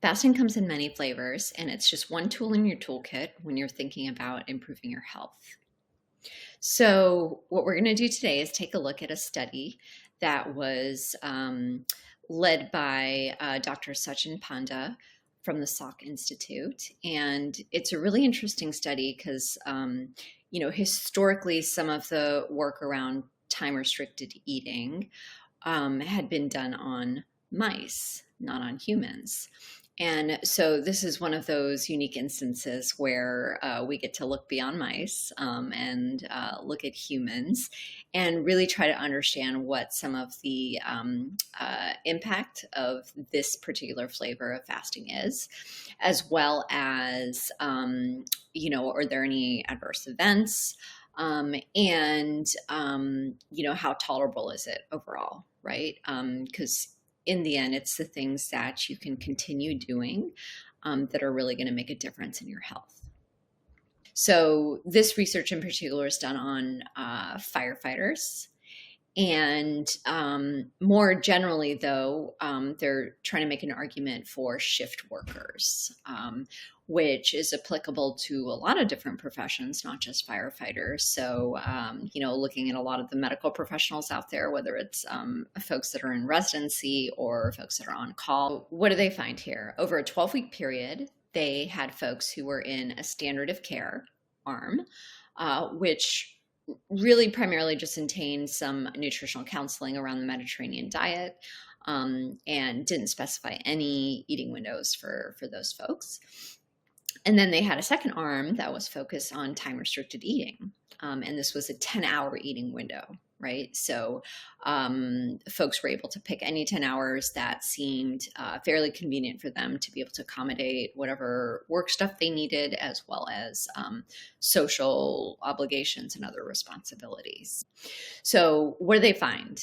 Fasting comes in many flavors, and it's just one tool in your toolkit when you're thinking about improving your health. So, what we're going to do today is take a look at a study that was led by Dr. Sachin Panda from the Salk Institute. And it's a really interesting study because, historically, some of the work around time restricted eating had been done on mice, not on humans. And so this is one of those unique instances where we get to look beyond mice and look at humans and really try to understand what some of the impact of this particular flavor of fasting is, as well as, are there any adverse events? How tolerable is it overall, right? Because in the end, it's the things that you can continue doing that are really going to make a difference in your health. So this research in particular is done on firefighters. And more generally, though, they're trying to make an argument for shift workers, which is applicable to a lot of different professions, not just firefighters. So, looking at a lot of the medical professionals out there, whether it's folks that are in residency or folks that are on call. What do they find here? Over a 12-week period, they had folks who were in a standard of care arm, which really primarily just contained some nutritional counseling around the Mediterranean diet, and didn't specify any eating windows for those folks. And then they had a second arm that was focused on time restricted eating. And this was a 10-hour eating window, right? So folks were able to pick any 10 hours that seemed fairly convenient for them to be able to accommodate whatever work stuff they needed, as well as social obligations and other responsibilities. So what do they find?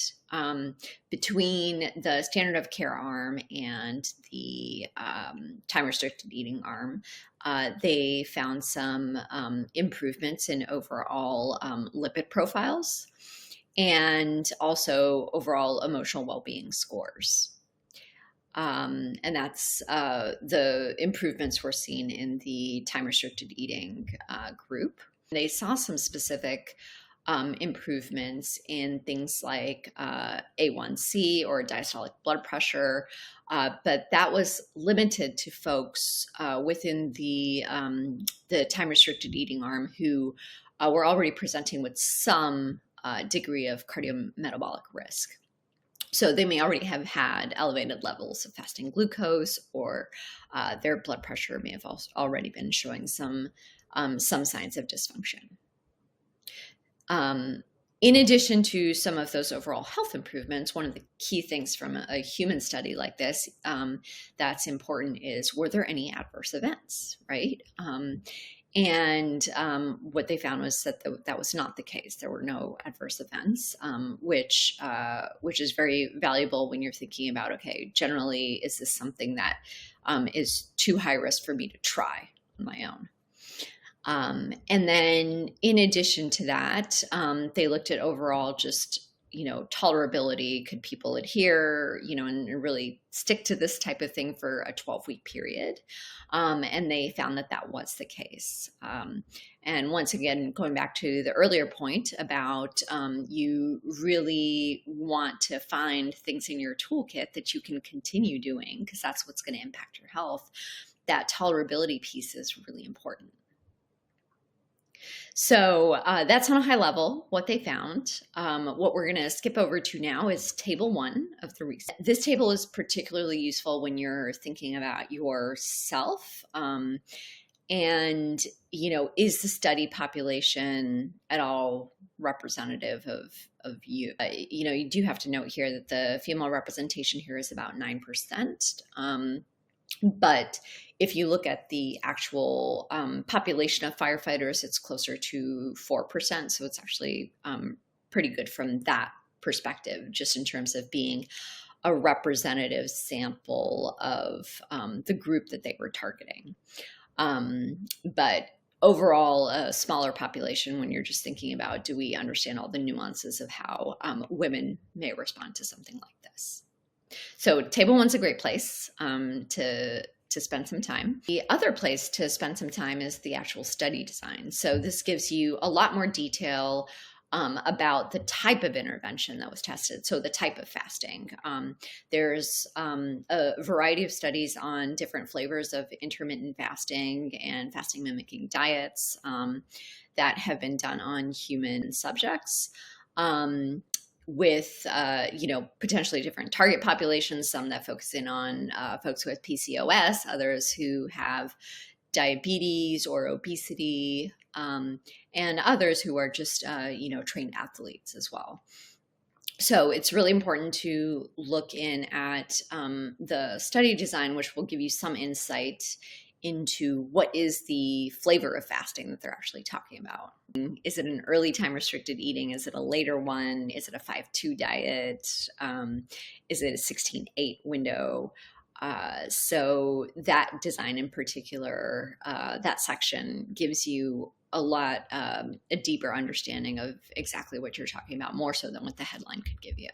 Between the standard of care arm and the time restricted eating arm, they found some improvements in overall lipid profiles and also overall emotional well-being scores. And that's the improvements were seen in the time restricted eating group. They saw some specific improvements in things like A1C or diastolic blood pressure, but that was limited to folks within the time restricted eating arm who were already presenting with some degree of cardiometabolic risk. So they may already have had elevated levels of fasting glucose, or their blood pressure may have already been showing some signs of dysfunction. In addition to some of those overall health improvements, one of the key things from a human study like this that's important is, were there any adverse events, right? What they found was that that was not the case. There were no adverse events, which is very valuable when you're thinking about, okay, generally, is this something that is too high risk for me to try on my own? And then in addition to that, they looked at overall just, tolerability. Could people adhere, and really stick to this type of thing for a 12-week period? And they found that that was the case. And once again, going back to the earlier point about you really want to find things in your toolkit that you can continue doing, because that's what's going to impact your health. That tolerability piece is really important. So that's on a high level what they found. What we're going to skip over to now is table 1 of the research. This table is particularly useful when you're thinking about yourself. Is the study population at all representative of you? You do have to note here that the female representation here is about 9%. But if you look at the actual population of firefighters, it's closer to 4%. So it's actually pretty good from that perspective, just in terms of being a representative sample of the group that they were targeting. But overall, a smaller population when you're just thinking about, do we understand all the nuances of how women may respond to something like this? So table 1's a great place to to spend some time. The other place to spend some time is the actual study design. So this gives you a lot more detail about the type of intervention that was tested. So the type of fasting. There's a variety of studies on different flavors of intermittent fasting and fasting mimicking diets that have been done on human subjects. With potentially different target populations, some that focus in on folks with PCOS, others who have diabetes or obesity, and others who are just trained athletes as well. So it's really important to look in at the study design, which will give you some insight into what is the flavor of fasting that they're actually talking about. Is it an early time restricted eating? Is it a later one? Is it a 5-2 diet? Is it a 16-8 window? So that design in particular, that section gives you a deeper understanding of exactly what you're talking about, more so than what the headline could give you.